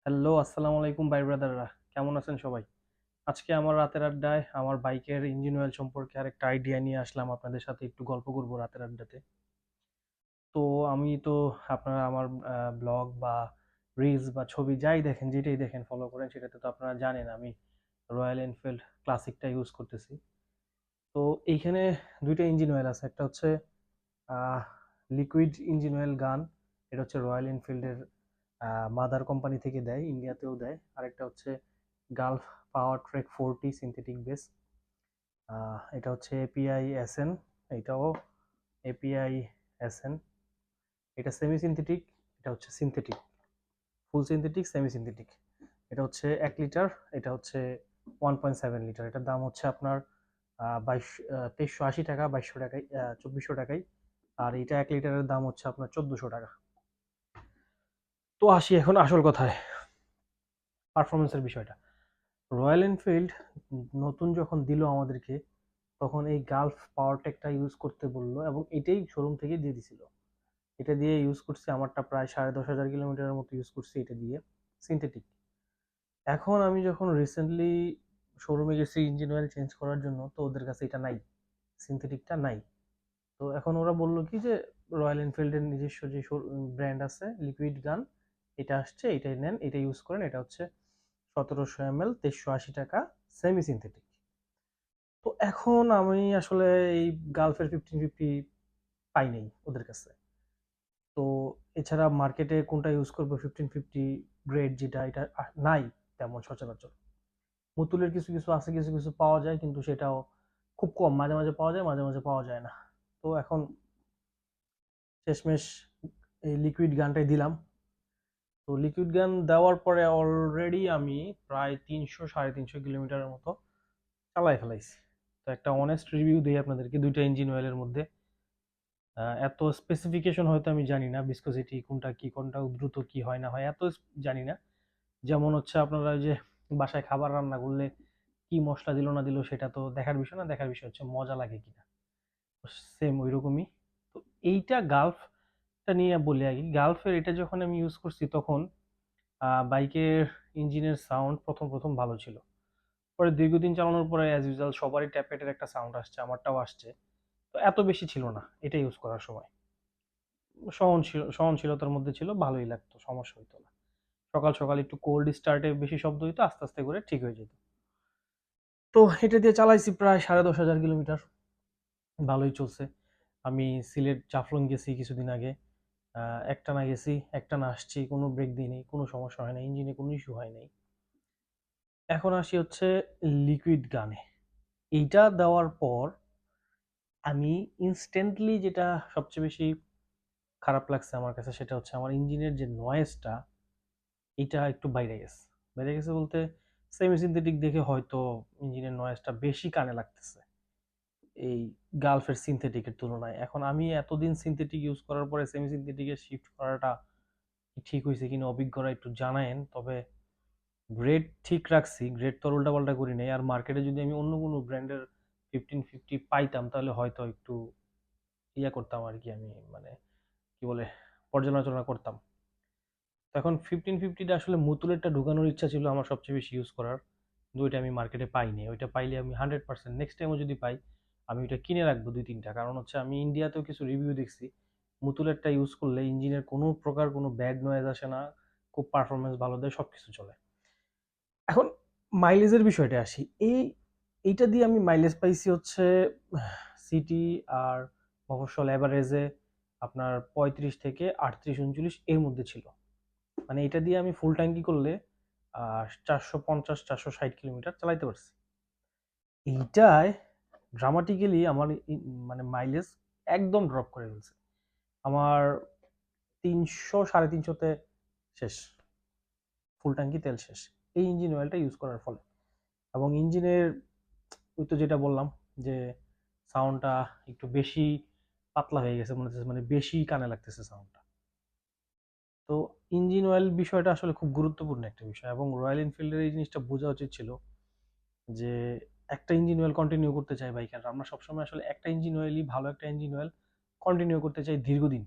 Hello, আসসালামু আলাইকুম ভাই ব্রাদাররা। কেমন আছেন সবাই? আজকে আমার রাতের আড্ডায় আমার বাইকের ইঞ্জিন অয়েল সম্পর্কে আরেকটা আইডিয়া নিয়ে আসলাম, আপনাদের সাথে একটু গল্প করব রাতের আড্ডাতে। তো আমি তো আপনারা আমার ব্লগ বা রিলস বা ছবি যাই দেখেন, যেটাই দেখেন ফলো করেন, সেটাতে তো আপনারা জানেন আমি রয়্যাল এনফিল্ড ক্লাসিকটা ইউজ করতেছি। তো এইখানে দুইটা ইঞ্জিন অয়েল আছে, একটা হচ্ছে লিকুইড ইঞ্জিন অয়েল গান, এটা হচ্ছে রয়্যাল এনফিল্ডের মাদার কোম্পানি থেকে দেয়, ইন্ডিয়াতেও দেয়। আরেকটা হচ্ছে গালফ পাওয়ার ট্রেক 40 সিনথেটিক বেস, এটা হচ্ছে এপিআই এসএন, এটাও এপিআই এসএন। এটা সেমি সিনথেটিক, এটা হচ্ছে সিনথেটিক, ফুল সিনথেটিক সেমি সিনথেটিক। এটা হচ্ছে 1 লিটার, এটা হচ্ছে 1.7 লিটার। এটার দাম হচ্ছে আপনার 2380 টাকা, 2200 টাকায়, 2400 টাকায়। আর এটা 1 লিটারের দাম হচ্ছে আপনার 1400 টাকা। তো আসি এখন আসল কথায়, পারফরমেন্সের বিষয়টা। রয়্যাল এনফিল্ড নতুন যখন দিল আমাদেরকে, তখন এই গালফ পাওয়ারটেকটা ইউজ করতে বললো এবং এটাই শোরুম থেকে দিয়ে দিছিল। এটা দিয়ে ইউজ করছি, আমারটা প্রায় 10,500 কিলোমিটারের মতো ইউজ করছি এটা দিয়ে, সিনথেটিক। এখন আমি যখন রিসেন্টলি শোরুমে গেছি ইঞ্জিন অয়েল চেঞ্জ করার জন্য, তো ওদের কাছে এটা নাই, সিনথেটিকটা নাই। তো এখন ওরা বললো কি যে রয়্যাল এনফিল্ডের নিজস্ব যে ব্র্যান্ড আছে লিকুইড গান, এটা আসছে, এটাই নেন, এটা ইউজ করেন। এটা হচ্ছে 1700 ml, 2380 টাকা, সেমি সিনথেটিক। তো এখন আমি আসলে এই গালফের 1550 পাই নাই ওদের কাছে। তো এছাড়া মার্কেটে কোনটা ইউজ করবো 1550 গ্রেড, যেটা এটা নাই তেমন সচরাচর। মুতুলের কিছু কিছু আছে, কিছু কিছু পাওয়া যায়, কিন্তু সেটাও খুব কম, মাঝে মাঝে পাওয়া যায়, মাঝে মাঝে পাওয়া যায় না। তো এখন শেষমেশ এই লিকুইড গানটাই দিলাম। তো লিকুইড গান দেওয়ার পরে অলরেডি আমি প্রায় 300 সাড়ে 300 কিলোমিটারের মতো চালাই ফেলাইছি। তো একটা অনেস্ট রিভিউ দিই আপনাদেরকে দুইটা ইঞ্জিন অয়েলের মধ্যে। এত স্পেসিফিকেশন হয়তো আমি জানি না, ভিসকোসিটি কোনটা কি, কোনটা দ্রুত কি হয় না হয় এত জানি না। যেমন হচ্ছে আপনারা ওই যে বাসায় খাবার রান্না করলে কি মশলা দিল না দিল সেটা তো দেখার বিষয় না, দেখার বিষয় হচ্ছে মজা লাগে কিনা। সেম ওই রকমই। তো এইটা গালফটা নিয়ে বলি আগে। গালফের এটা যখন আমি ইউজ করছি, তখন বাইকের ইঞ্জিনের সাউন্ড প্রথম প্রথম ভালো ছিল। পরে দীর্ঘদিন চালানোর পরে অ্যাজ ইউজুয়াল সবারই ট্যাপেটের একটা সাউন্ড আসছে, আমারটাও আসছে। তো এত বেশি ছিল না এটা ইউজ করার সময়, সহনশীলতার মধ্যে ছিল, ভালোই লাগতো, সমস্যা হইতো না। সকাল সকাল একটু কোল্ড স্টার্টে বেশি শব্দ হইতো, আস্তে আস্তে করে ঠিক হয়ে যেত। তো এটা দিয়ে চালাইছি প্রায় 10,500 কিলোমিটার, ভালোই চলছে। আমি সিলেট জাফলং গেছি কিছুদিন আগে, একটানা গেছি, একটানা আসছি, কোনো ব্রেক দিইনি, কোনো সমস্যা হয় না, ইঞ্জিনে কোনো ইস্যু হয় নাই। এখন আসি হচ্ছে লিকুইড গানে। এইটা দেওয়ার পর আমি ইনস্ট্যান্টলি যেটা সবচেয়ে বেশি খারাপ লাগছে আমার কাছে, সেটা হচ্ছে আমার ইঞ্জিনের যে নয়েজটা, এটা একটু বাইরে গেছে। বাইরে গেছে বলতে, সেমি সিনথেটিক দেখে হয়তো ইঞ্জিনের নয়েজটা বেশি কানে লাগতেছে এই গালফের সিনথেটিকের তুলনায়। এখন আমি এতদিন সিনথেটিক ইউজ করার পরে সেমি সিনথেটিকে শিফট করাটা ঠিক হয়েছে কিনা অভিজ্ঞরা একটু জানায়েন। তবে গ্রেড ঠিক রাখছি, গ্রেড তো উল্টাপাল্টা করি নাই। আর মার্কেটে যদি আমি অন্য কোনো ব্র্যান্ডের 1550 পাইতাম, তাহলে হয়তো একটু ইয়া করতাম আর কি, আমি মানে কি বলে, পর্যালোচনা করতাম। তো এখন 1550টা আসলে মুতুলেরটা ঢুকানোর ইচ্ছা ছিল আমার সবচেয়ে বেশি ইউজ করার, কিন্তু ওইটা আমি মার্কেটে পাইনি। ওইটা পাইলে আমি 100% নেক্সট টাইমও যদি পাই, আমি ওইটা কিনে রাখবো 2-3টা। কারণ হচ্ছে আমি ইন্ডিয়াতেও কিছু রিভিউ দেখছি, মুতুলেরটা ইউজ করলে ইঞ্জিনের কোনো প্রকার কোনো ব্যাড নয়েজ আসে না, খুব পারফরমেন্স ভালো দেয়, সব কিছু চলে। এখন মাইলেজের বিষয়টা আসি। এইটা দিয়ে আমি মাইলেজ পাইছি হচ্ছে সিটি আর মফস্বল এভারেজে আপনার 35 থেকে 38 39 এর মধ্যে ছিল। মানে এটা দিয়ে আমি ফুল ট্যাঙ্কি করলে 450 460 কিলোমিটার চালাইতে পারছি। এইটায় ড্রামাটিক্যালি আমার মানে মাইলেজ একদম ড্রপ করে ফেলছে। আমার 300 সাড়ে 300-তে শেষ, ফুল ট্যাঙ্কি তেল শেষ, এই ইঞ্জিন অয়েলটা ইউজ করার ফলে। এবং ইঞ্জিনের ওই তো যেটা বললাম যে সাউন্ডটা একটু বেশি পাতলা হয়ে গেছে মনে হচ্ছে, মানে বেশি কানে লাগতেছে সাউন্ডটা। তো ইঞ্জিন অয়েল বিষয়টা আসলে খুব গুরুত্বপূর্ণ একটা বিষয়, এবং রয়্যাল এনফিল্ডের এই জিনিসটা বোঝা উচিত ছিল যে একটা ইঞ্জিন অয়েল কন্টিনিউ করতে চাই বাইকাররা, আমরা সবসময় আসলে একটা ইঞ্জিন অয়েলই, ভালো একটা ইঞ্জিন অয়েল কন্টিনিউ করতে চাই দীর্ঘদিন।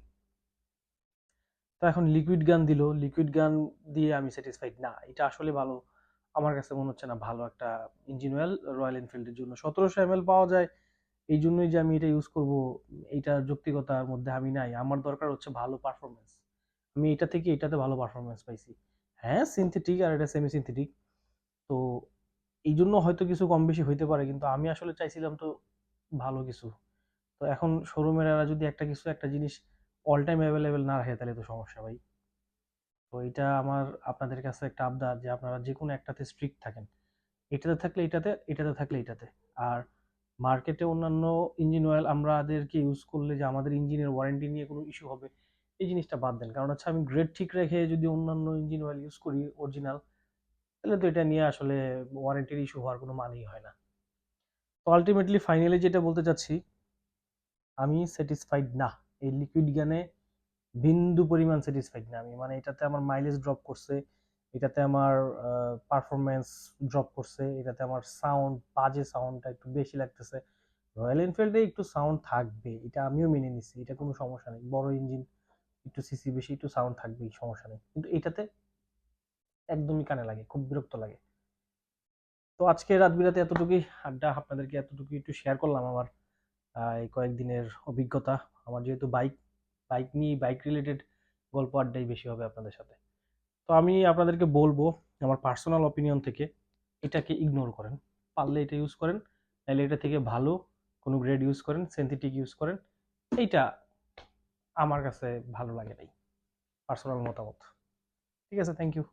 তো তো এখন লিকুইড গান দিল, লিকুইড গান দিয়ে আমি স্যাটিসফাইড না। এটা আসলে ভালো আমার কাছে মনে হচ্ছে না ভালো একটা ইঞ্জিন অয়েল রয়্যাল এনফিল্ডের জন্য। 1700 ml পাওয়া যায়, এই জন্যই যে আমি এটা ইউজ করব, এইটার যৌক্তিকতার মধ্যে আমি নাই। আমার দরকার হচ্ছে ভালো পারফরমেন্স। আমি এটা থেকে এটাতে ভালো পারফরমেন্স পাইছি। হ্যাঁ সিনথেটিক আর এটা সেমি সিনথেটিক, তো এই জন্য হয়তো কিছু কম বেশি হইতে পারে, কিন্তু আমি আসলে চাইছিলাম তো ভালো কিছু। তো এখন শোরুমের এরা যদি একটা কিছু একটা জিনিস অল টাইম অ্যাভেলেবেল না রাখে তাহলে তো সমস্যা ভাই। তো এটা আমার আপনাদের কাছে একটা আবদার যে আপনারা যে কোনো একটাতে স্ট্রিক্ট থাকেন, এটাতে থাকলে এটাতে, এটাতে থাকলে এটাতে। আর মার্কেটে অন্যান্য ইঞ্জিন অয়েল আমাদেরকে ইউজ করলে যে আমাদের ইঞ্জিনের ওয়ারেন্টি নিয়ে কোনো ইস্যু হবে, এই জিনিসটা বাদ দেন। কারণ হচ্ছে আমি গ্রেড ঠিক রেখে যদি অন্যান্য ইঞ্জিন অয়েল ইউজ করি অরিজিনাল, তাহলে তো এটা নিয়ে আসলে ওয়ারেন্টির ইস্যু হওয়ার কোনো মানেই হয় না। তো আলটিমেটলি ফাইনালি যেটা বলতে চাচ্ছি, আমি স্যাটিসফাইড না এই লিকুইড গানে, বিন্দু পরিমাণ স্যাটিসফাইড না আমি। মানে এটাতে আমার মাইলেজ ড্রপ করছে, এটাতে আমার পারফরমেন্স ড্রপ করছে, এটাতে আমার সাউন্ড, বাজে সাউন্ডটা একটু বেশি লাগতেছে। রয়্যাল এনফিল্ডে একটু সাউন্ড থাকবে, এটা আমিও মেনে নিচ্ছি, এটা কোনো সমস্যা নেই। বড় ইঞ্জিন, একটু সিসি বেশি, একটু সাউন্ড থাকবেই, সমস্যা নেই। কিন্তু এটাতে একদমই কানে লাগে, খুব বিরক্ত লাগে। তো আজকে রাত বিরাতে এতটুকুই আড্ডা, আপনাদেরকে এতটুকুই একটু শেয়ার করলাম আমার এই কয়েকদিনের অভিজ্ঞতা। আমার যেহেতু বাইক, বাইক নিয়ে বাইক রিলেটেড গল্প আড্ডাই বেশি হবে আপনাদের সাথে। তো আমি আপনাদেরকে বলবো আমার পার্সোনাল অপিনিয়ন থেকে, এটাকে ইগনোর করেন। পারলে এটা ইউজ করেন, নাহলে এটা থেকে ভালো কোনো গ্রেড ইউজ করেন, সিনথেটিক ইউজ করেন। এইটা আমার কাছে ভালো লাগে নাই, পার্সোনাল মতামত। ঠিক আছে, থ্যাংক ইউ।